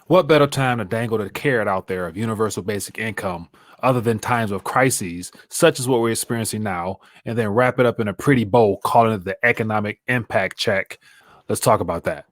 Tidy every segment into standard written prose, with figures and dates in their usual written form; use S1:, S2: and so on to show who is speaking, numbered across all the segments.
S1: What better time to dangle the carrot out there of universal basic income other than times of crises, such as what we're experiencing now, and then wrap it up in a pretty bow, calling it the economic impact check? Let's talk about that.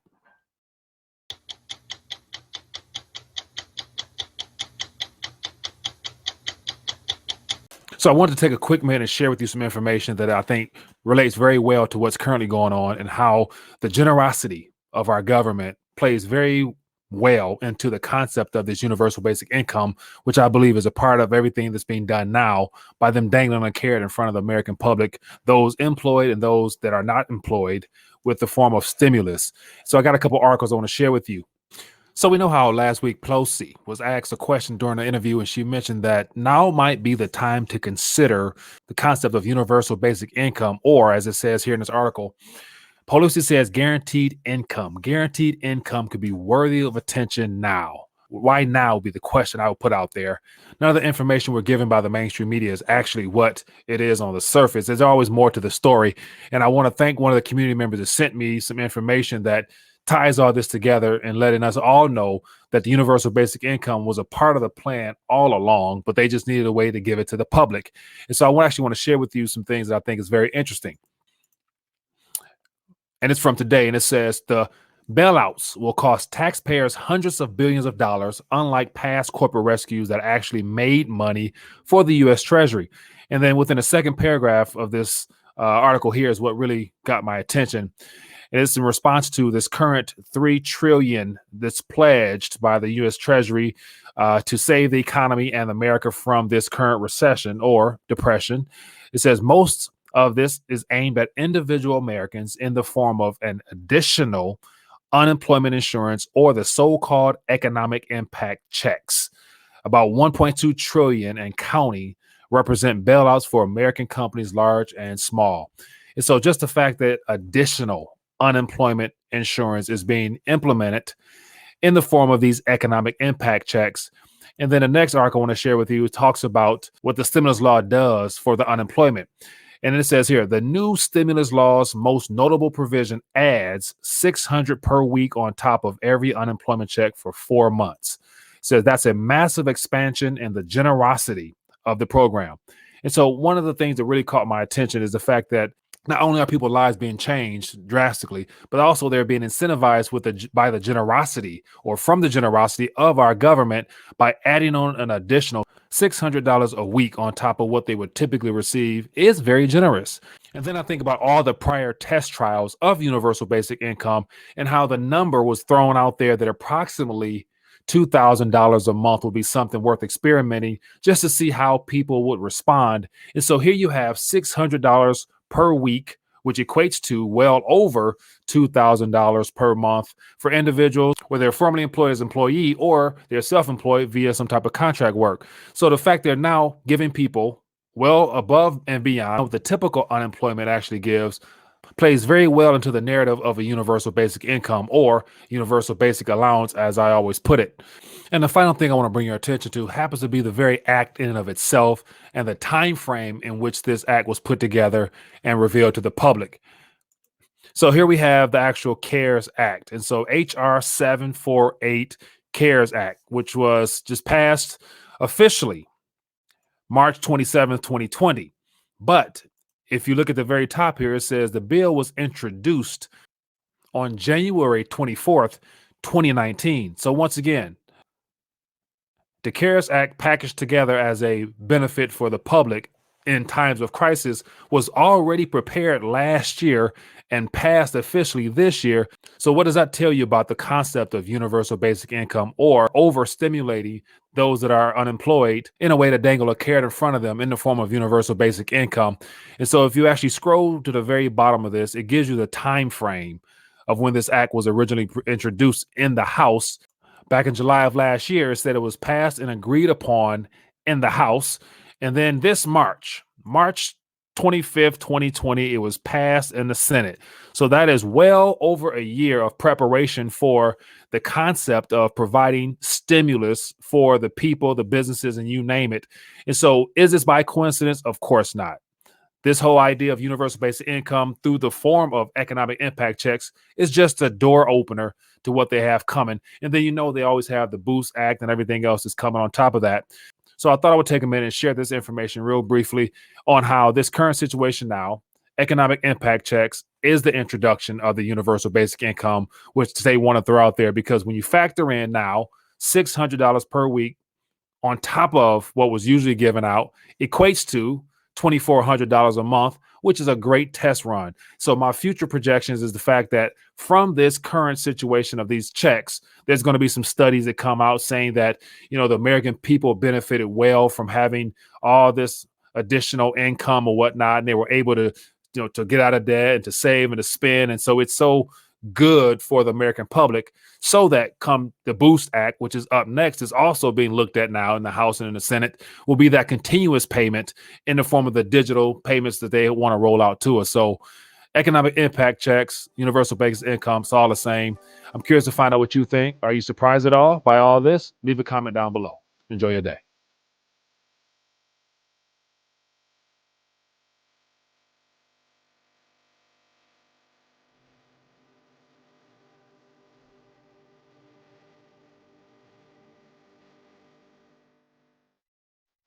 S1: So I wanted to take a quick minute and share with you some information that I think relates very well to what's currently going on and how the generosity of our government plays very well into the concept of this universal basic income, which I believe is a part of everything that's being done now by them dangling a carrot in front of the American public, those employed and those that are not employed, with the form of stimulus. So I got a couple articles I want to share with you. So we know how last week Pelosi was asked a question during the interview, and she mentioned that now might be the time to consider the concept of universal basic income, or as it says here in this article, Pelosi says guaranteed income. Guaranteed income could be worthy of attention now. Why now would be the question I would put out there. None of the information we're given by the mainstream media is actually what it is on the surface. There's always more to the story. And I want to thank one of the community members that sent me some information that ties all this together and letting us all know that the universal basic income was a part of the plan all along, but they just needed a way to give it to the public. And so I actually want to share with you some things that I think is very interesting. And it's from today, and it says the bailouts will cost taxpayers hundreds of billions of dollars, unlike past corporate rescues that actually made money for the U.S. Treasury. And then within the second paragraph of this article here is what really got my attention. And it's in response to this current $3 trillion that's pledged by the U.S. Treasury to save the economy and America from this current recession or depression. It says most of this is aimed at individual Americans in the form of an additional unemployment insurance or the so-called economic impact checks. About 1.2 trillion and counting represent bailouts for American companies, large and small. And so just the fact that additional unemployment insurance is being implemented in the form of these economic impact checks. And then the next article I want to share with you talks about what the stimulus law does for the unemployment. And it says here, the new stimulus law's most notable provision adds $600 per week on top of every unemployment check for 4 months. It says that's a massive expansion in the generosity of the program. And so one of the things that really caught my attention is the fact that not only are people's lives being changed drastically, but also they're being incentivized by the generosity or from the generosity of our government by adding on an additional $600 a week on top of what they would typically receive is very generous. And then I think about all the prior test trials of universal basic income and how the number was thrown out there that approximately $2,000 a month would be something worth experimenting just to see how people would respond. And so here you have $600 per week, which equates to well over $2,000 per month for individuals, whether they're formerly employed as employee or they're self-employed via some type of contract work. So the fact they're now giving people well above and beyond what the typical unemployment actually gives plays very well into the narrative of a universal basic income or universal basic allowance, as I always put it. And the final thing I want to bring your attention to happens to be the very act in and of itself and the time frame in which this act was put together and revealed to the public. So here we have the actual CARES Act. And so HR 748 CARES Act, which was just passed officially March 27th, 2020. But if you look at the very top here, it says the bill was introduced on January 24th, 2019. So once again, the CARES Act packaged together as a benefit for the public in times of crisis was already prepared last year and passed officially this year. So what does that tell you about the concept of universal basic income or overstimulating those that are unemployed in a way to dangle a carrot in front of them in the form of universal basic income? And so if you actually scroll to the very bottom of this, it gives you the time frame of when this act was originally introduced in the House. Back in July of last year, it said it was passed and agreed upon in the House. And then this March 25th, 2020, it was passed in the Senate. So that is well over a year of preparation for the concept of providing stimulus for the people, the businesses, and you name it. And so is this by coincidence? Of course not. This whole idea of universal basic income through the form of economic impact checks is just a door opener to what they have coming. And then, they always have the Boost Act and everything else that's coming on top of that. So I thought I would take a minute and share this information real briefly on how this current situation now, economic impact checks, is the introduction of the universal basic income, which they want to throw out there. Because when you factor in now $600 per week on top of what was usually given out, equates to $2,400 a month, which is a great test run. So my future projections is the fact that from this current situation of these checks, there's going to be some studies that come out saying that, the American people benefited well from having all this additional income or whatnot, and they were able to, to get out of debt and to save and to spend. And so it's so good for the American public, so that come the Boost Act, which is up next, is also being looked at now in the House and in the Senate, will be that continuous payment in the form of the digital payments that they want to roll out to us. So economic impact checks, universal basic income, it's all the same. I'm curious to find out what you think. Are you surprised at all by all this? Leave a comment down below. Enjoy your day.